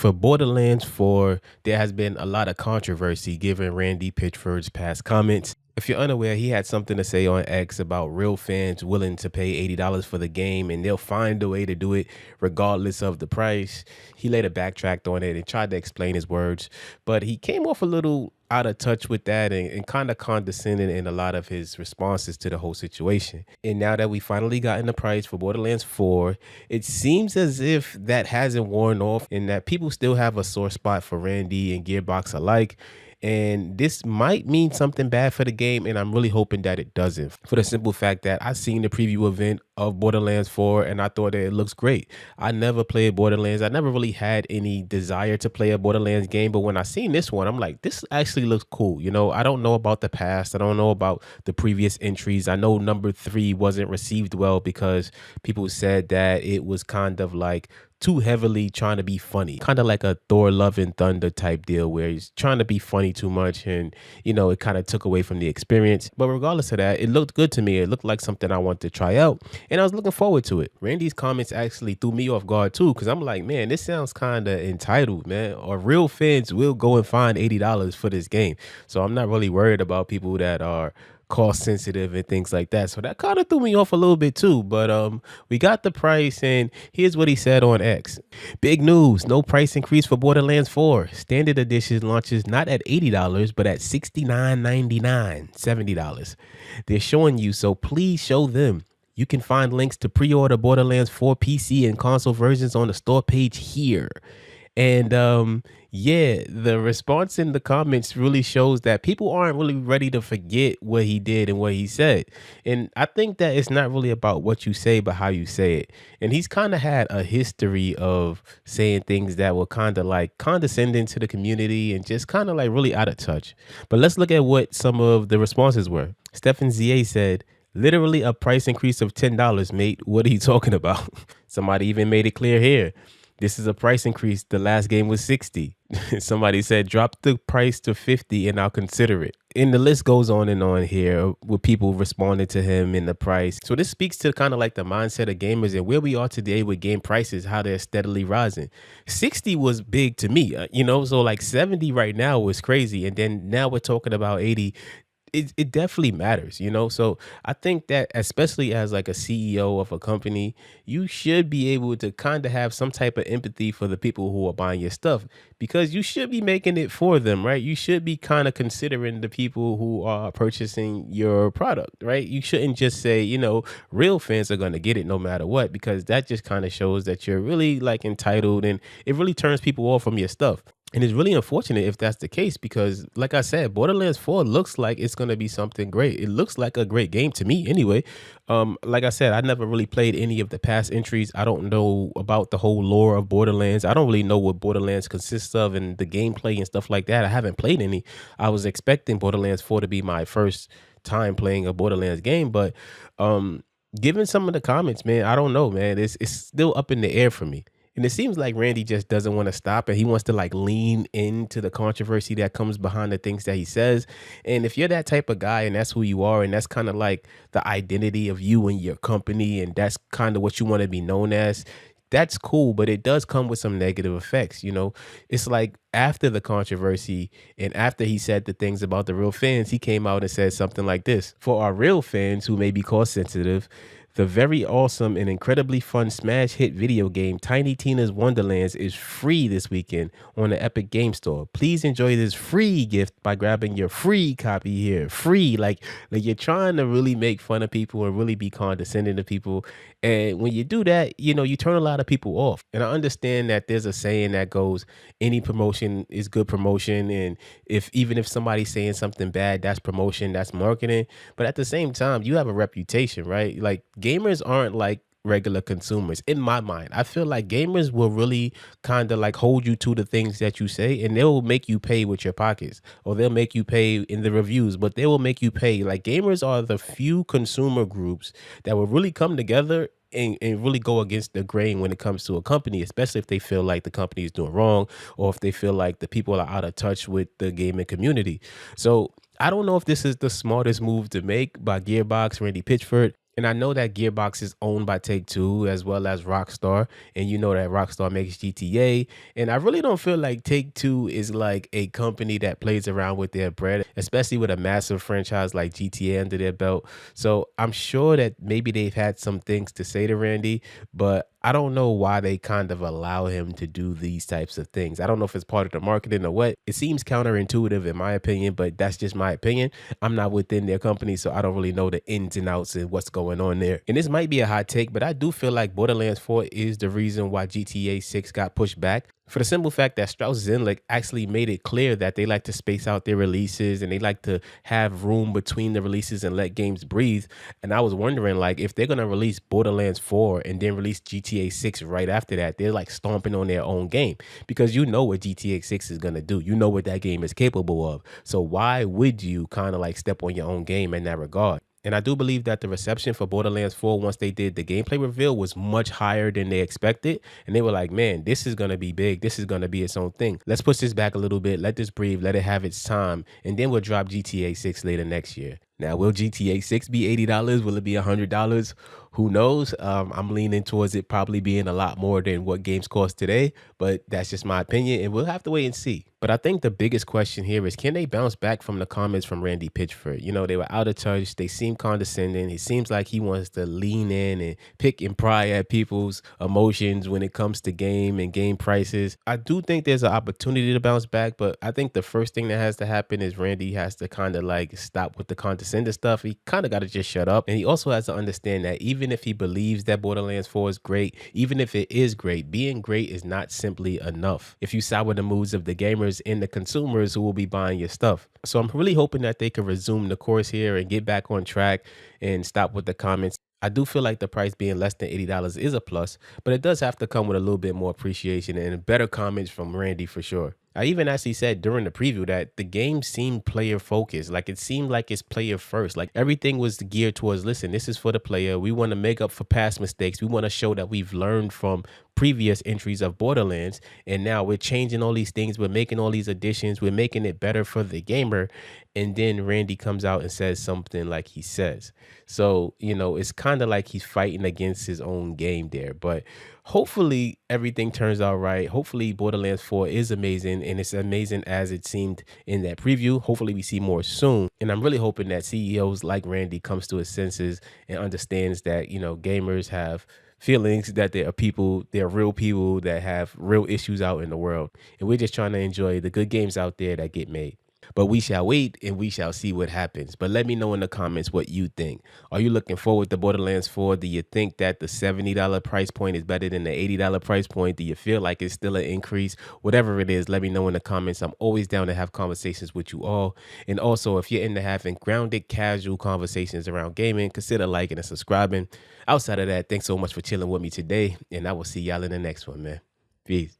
For Borderlands 4, there has been a lot of controversy given Randy Pitchford's past comments. If you're unaware, he had something to say on X about real fans willing to pay $80 for the game and they'll find a way to do it regardless of the price. He later backtracked on it and tried to explain his words, but he came off a little out of touch with that and kind of condescending in a lot of his responses to the whole situation. And now that we finally gotten the price for Borderlands 4, it seems as if that hasn't worn off and that people still have a sore spot for Randy and Gearbox alike. And this might mean something bad for the game, and I'm really hoping that it doesn't. For the simple fact that I seen the preview event of Borderlands 4 and I thought that it looks great. I never played Borderlands. I never really had any desire to play a Borderlands game, but when I seen this one, I'm like, this actually looks cool. You know, I don't know about the past. I don't know about the previous entries. I know number 3 wasn't received well because people said that it was kind of like too heavily trying to be funny, kind of like a Thor Love and Thunder type deal where he's trying to be funny too much and, you know, it kind of took away from the experience. But regardless of that, it looked good to me. It looked like something I wanted to try out and I was looking forward to it. Randy's comments actually threw me off guard too because I'm like, man, this sounds kind of entitled, man. Or real fans will go and find $80 for this game. So I'm not really worried about people that are cost sensitive and things like that. So that kind of threw me off a little bit too. But we got the price and here's what he said on X. Big news, no price increase for Borderlands 4. Standard edition launches not at $80, but at $69.99, $70. They're showing you, so please show them. You can find links to pre-order Borderlands 4 PC and console versions on the store page here. And yeah, the response in the comments really shows that people aren't really ready to forget what he did and what he said. And I think that it's not really about what you say, but how you say it. And he's kind of had a history of saying things that were kind of like condescending to the community and just kind of like really out of touch. But let's look at what some of the responses were. Stefan ZA said, literally a price increase of $10, mate. What are you talking about? Somebody even made it clear here. This is a price increase. The last game was 60. Somebody said, drop the price to 50 and I'll consider it. And the list goes on and on here with people responding to him in the price. So this speaks to kind of like the mindset of gamers and where we are today with game prices, how they're steadily rising. 60 was big to me, you know, so like 70 right now was crazy. And then now we're talking about 80. It definitely matters, you know? So I think that especially as like a CEO of a company, you should be able to kind of have some type of empathy for the people who are buying your stuff because you should be making it for them, right? You should be kind of considering the people who are purchasing your product, right? You shouldn't just say, you know, real fans are going to get it no matter what, because that just kind of shows that you're really like entitled and it really turns people off from your stuff. And it's really unfortunate if that's the case because, like I said, Borderlands 4 looks like it's going to be something great. It looks like a great game to me anyway. Like I said, I never really played any of the past entries. I don't know about the whole lore of Borderlands. I don't really know what Borderlands consists of and the gameplay and stuff like that. I haven't played any. I was expecting Borderlands 4 to be my first time playing a Borderlands game, but given some of the comments, man, I don't know, man. It's still up in the air for me. And it seems like Randy just doesn't want to stop and he wants to like lean into the controversy that comes behind the things that he says. And if you're that type of guy and that's who you are and that's kind of like the identity of you and your company and that's kind of what you want to be known as, that's cool, but it does come with some negative effects. You know, it's like after the controversy and after he said the things about the real fans, he came out and said something like this. For our real fans who may be cost sensitive, the very awesome and incredibly fun smash hit video game Tiny Tina's Wonderlands is free this weekend on the Epic Game Store. Please enjoy this free gift by grabbing your free copy here. Free, like you're trying to really make fun of people and really be condescending to people. And when you do that, you know, you turn a lot of people off. And I understand that there's a saying that goes, any promotion is good promotion. And even if somebody's saying something bad, that's promotion, that's marketing. But at the same time, you have a reputation, right? Like gamers aren't like regular consumers in my mind. I feel like gamers will really kind of like hold you to the things that you say and they will make you pay with your pockets or they'll make you pay in the reviews, but they will make you pay. Like gamers are the few consumer groups that will really come together and really go against the grain when it comes to a company, especially if they feel like the company is doing wrong or if they feel like the people are out of touch with the gaming community. So I don't know if this is the smartest move to make by Gearbox, Randy Pitchford. And I know that Gearbox is owned by Take-Two as well as Rockstar, and you know that Rockstar makes GTA, and I really don't feel like Take-Two is like a company that plays around with their bread, especially with a massive franchise like GTA under their belt. So I'm sure that maybe they've had some things to say to Randy, but I don't know why they kind of allow him to do these types of things. I don't know if it's part of the marketing or what. It seems counterintuitive in my opinion, but that's just my opinion. I'm not within their company, so I don't really know the ins and outs and what's going on there. And this might be a hot take, but I do feel like Borderlands 4 is the reason why GTA 6 got pushed back. For the simple fact that Strauss Zinlich actually made it clear that they like to space out their releases and they like to have room between the releases and let games breathe. And I was wondering, like, if they're gonna release Borderlands 4 and then release GTA 6 right after that, they're like stomping on their own game because you know what GTA 6 is gonna do. You know what that game is capable of. So why would you kind of like step on your own game in that regard? And I do believe that the reception for Borderlands 4 once they did the gameplay reveal was much higher than they expected. And they were like, man, this is going to be big. This is going to be its own thing. Let's push this back a little bit. Let this breathe. Let it have its time. And then we'll drop GTA 6 later next year. Now, will GTA 6 be $80? Will it be $100? Who knows? I'm leaning towards it probably being a lot more than what games cost today, but that's just my opinion, and we'll have to wait and see. But I think the biggest question here is, can they bounce back from the comments from Randy Pitchford? You know, they were out of touch. They seem condescending. It seems like he wants to lean in and pick and pry at people's emotions when it comes to game and game prices. I do think there's an opportunity to bounce back, but I think the first thing that has to happen is Randy has to kind of like stop with the condescending stuff. He kind of got to just shut up. And he also has to understand that even if he believes that Borderlands 4 is great, even if it is great, being great is not simply enough if you side with the moods of the gamers and the consumers who will be buying your stuff. So I'm really hoping that they can resume the course here and get back on track and stop with the comments. I do feel like the price being less than $80 is a plus, but it does have to come with a little bit more appreciation and better comments from Randy for sure. I even actually said during the preview that the game seemed player focused. Like it seemed like it's player first. Like everything was geared towards, listen, this is for the player. We want to make up for past mistakes. We want to show that we've learned from previous entries of Borderlands. And now we're changing all these things. We're making all these additions. We're making it better for the gamer. And then Randy comes out and says something like he says. So, you know, it's kind of like he's fighting against his own game there. But hopefully everything turns out right. Hopefully Borderlands 4 is amazing and it's amazing as it seemed in that preview. Hopefully we see more soon. And I'm really hoping that CEOs like Randy comes to his senses and understands that, you know, gamers have feelings, that there are people, there are real people that have real issues out in the world. And we're just trying to enjoy the good games out there that get made. But we shall wait and we shall see what happens. But let me know in the comments what you think. Are you looking forward to Borderlands 4? Do you think that the $70 price point is better than the $80 price point? Do you feel like it's still an increase? Whatever it is, let me know in the comments. I'm always down to have conversations with you all. And also, if you're into having grounded, casual conversations around gaming, consider liking and subscribing. Outside of that, thanks so much for chilling with me today. And I will see y'all in the next one, man. Peace.